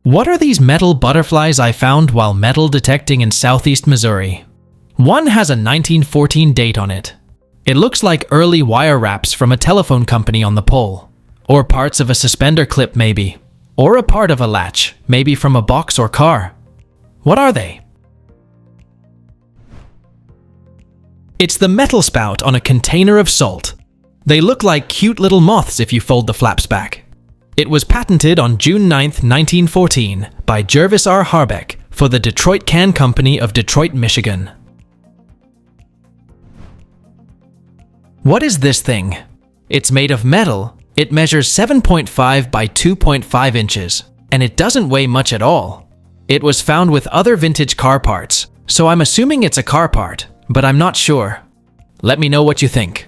What are these metal butterflies I found while metal detecting in southeast Missouri? One has a 1914 date on it. It looks like early wire wraps from a telephone company on the pole, or parts of a suspender clip maybe, or a part of a latch, maybe from a box or car. What are they? It's the metal spout on a container of salt. They look like cute little moths if you fold the flaps back. It was patented on June 9, 1914 by Jervis R. Harbeck for the Detroit Can Company of Detroit, Michigan. What is this thing? It's made of metal. It measures 7.5 by 2.5 inches, and it doesn't weigh much at all. It was found with other vintage car parts, so I'm assuming it's a car part, but I'm not sure. Let me know what you think.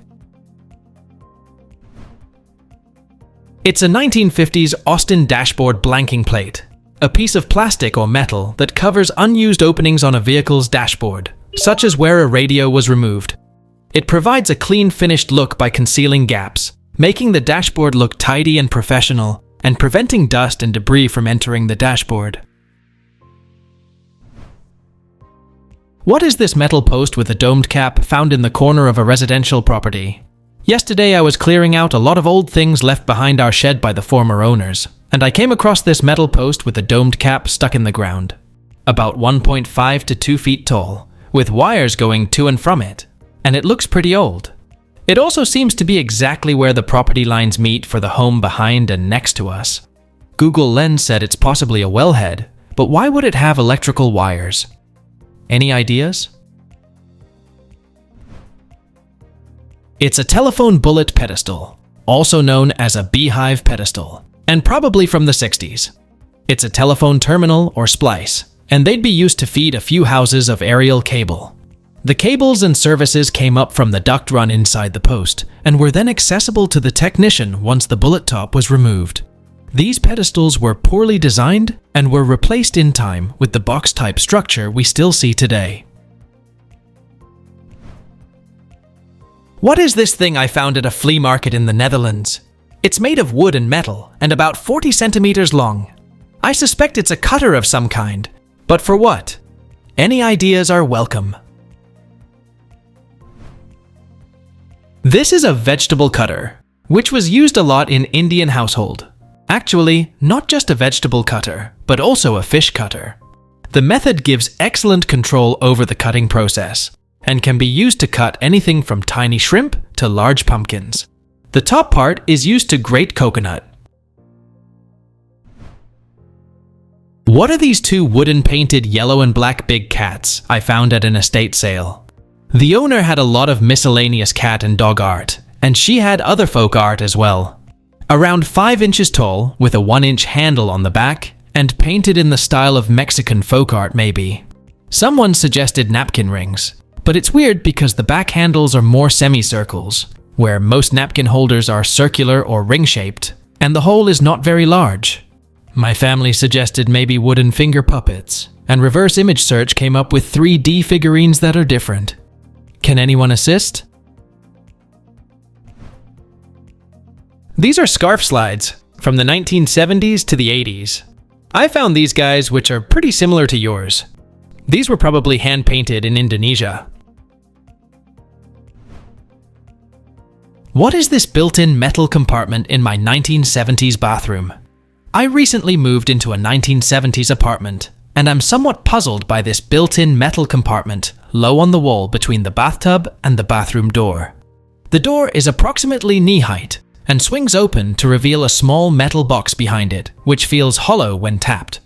It's a 1950s Austin dashboard blanking plate, a piece of plastic or metal that covers unused openings on a vehicle's dashboard, such as where a radio was removed. It provides a clean, finished look by concealing gaps, making the dashboard look tidy and professional, and preventing dust and debris from entering the dashboard. What is this metal post with a domed cap found in the corner of a residential property? Yesterday I was clearing out a lot of old things left behind our shed by the former owners, and I came across this metal post with a domed cap stuck in the ground, about 1.5 to 2 feet tall, with wires going to and from it, and it looks pretty old. It also seems to be exactly where the property lines meet for the home behind and next to us. Google Lens said it's possibly a wellhead, but why would it have electrical wires? Any ideas? It's a telephone bullet pedestal, also known as a beehive pedestal, and probably from the 60s. It's a telephone terminal or splice, and they'd be used to feed a few houses of aerial cable. The cables and services came up from the duct run inside the post, and were then accessible to the technician once the bullet top was removed. These pedestals were poorly designed and were replaced in time with the box-type structure we still see today. What is this thing I found at a flea market in the Netherlands? It's made of wood and metal and about 40 centimeters long. I suspect it's a cutter of some kind, but for what? Any ideas are welcome. This is a vegetable cutter, which was used a lot in Indian household. Actually, not just a vegetable cutter, but also a fish cutter. The method gives excellent control over the cutting process, and can be used to cut anything from tiny shrimp to large pumpkins. The top part is used to grate coconut. What are these two wooden painted yellow and black big cats I found at an estate sale? The owner had a lot of miscellaneous cat and dog art, and she had other folk art as well. Around 5 inches tall, with a 1-inch handle on the back, and painted in the style of Mexican folk art maybe. Someone suggested napkin rings. But it's weird because the back handles are more semicircles, where most napkin holders are circular or ring-shaped, and the hole is not very large. My family suggested maybe wooden finger puppets, and reverse image search came up with 3D figurines that are different. Can anyone assist? These are scarf slides, from the 1970s to the 80s. I found these guys, which are pretty similar to yours. These were probably hand-painted in Indonesia. What is this built-in metal compartment in my 1970s bathroom? I recently moved into a 1970s apartment, and I'm somewhat puzzled by this built-in metal compartment low on the wall between the bathtub and the bathroom door. The door is approximately knee-height and swings open to reveal a small metal box behind it, which feels hollow when tapped.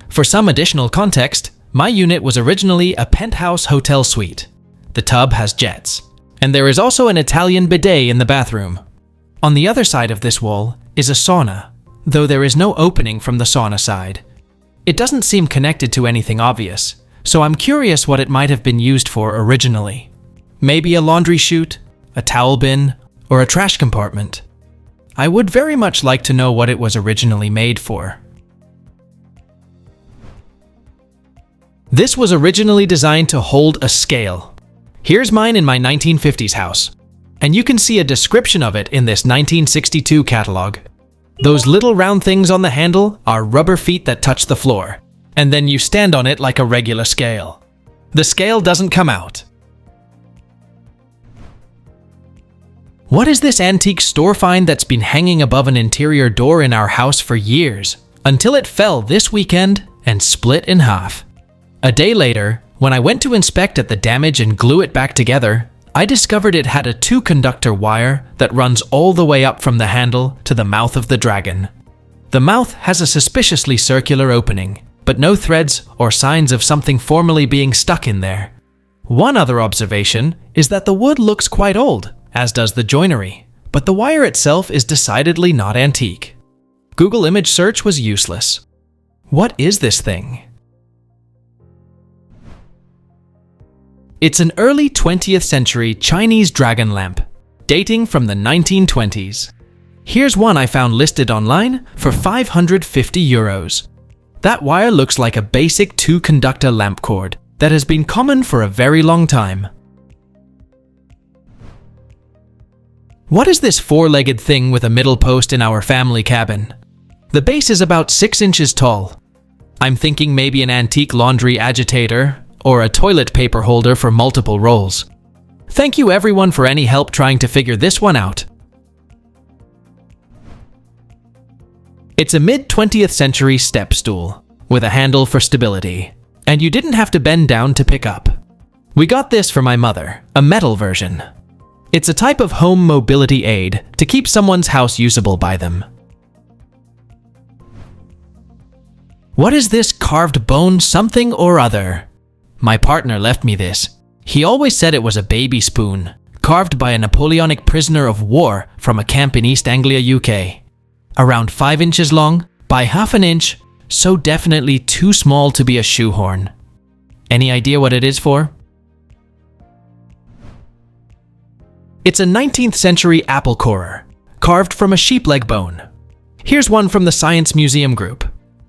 For some additional context, my unit was originally a penthouse hotel suite. The tub has jets, and there is also an Italian bidet in the bathroom. On the other side of this wall is a sauna, though there is no opening from the sauna side. It doesn't seem connected to anything obvious, so I'm curious what it might have been used for originally. Maybe a laundry chute, a towel bin, or a trash compartment. I would very much like to know what it was originally made for. This was originally designed to hold a scale. Here's mine in my 1950s house. and you can see a description of it in this 1962 catalog. Those little round things on the handle are rubber feet that touch the floor, and then you stand on it like a regular scale. The scale doesn't come out. What is this antique store find that's been hanging above an interior door in our house for years, until it fell this weekend and split in half? A day later, when I went to inspect at the damage and glue it back together, I discovered it had a 2-conductor wire that runs all the way up from the handle to the mouth of the dragon. The mouth has a suspiciously circular opening, but no threads or signs of something formerly being stuck in there. One other observation is that the wood looks quite old, as does the joinery, but the wire itself is decidedly not antique. Google image search was useless. What is this thing? It's an early 20th century Chinese dragon lamp, dating from the 1920s. Here's one I found listed online for €550. That wire looks like a basic 2-conductor lamp cord that has been common for a very long time. What is this 4-legged thing with a middle post in our family cabin? The base is about 6 inches tall. I'm thinking maybe an antique laundry agitator or a toilet paper holder for multiple rolls. Thank you everyone for any help trying to figure this one out. It's a mid-20th century step stool with a handle for stability, and you didn't have to bend down to pick up. We got this for my mother, a metal version. It's a type of home mobility aid to keep someone's house usable by them. What is this carved bone something or other? My partner left me this. He always said it was a baby spoon, carved by a Napoleonic prisoner of war from a camp in East Anglia, UK. Around 5 inches long by half an inch, so definitely too small to be a shoehorn. Any idea what it is for? It's a 19th century apple corer, carved from a sheep leg bone. Here's one from the Science Museum Group,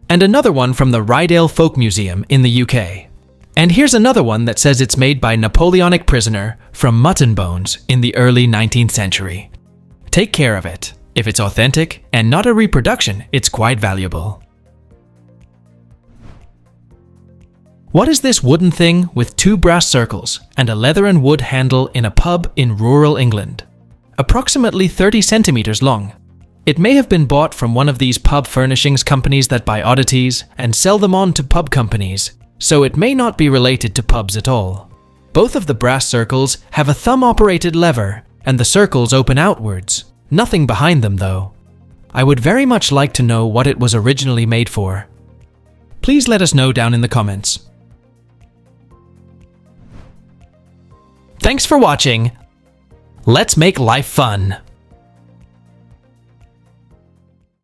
and another one from the Rydale Folk Museum in the UK. And here's another one that says it's made by Napoleonic prisoner from mutton bones in the early 19th century. Take care of it. If it's authentic and not a reproduction, it's quite valuable. What is this wooden thing with 2 brass circles and a leather and wood handle in a pub in rural England? Approximately 30 centimeters long. It may have been bought from one of these pub furnishings companies that buy oddities and sell them on to pub companies, so it may not be related to pubs at all. Both of the brass circles have a thumb-operated lever, and the circles open outwards. Nothing behind them, though. I would very much like to know what it was originally made for. Please let us know down in the comments. Thanks for watching. Let's make life fun.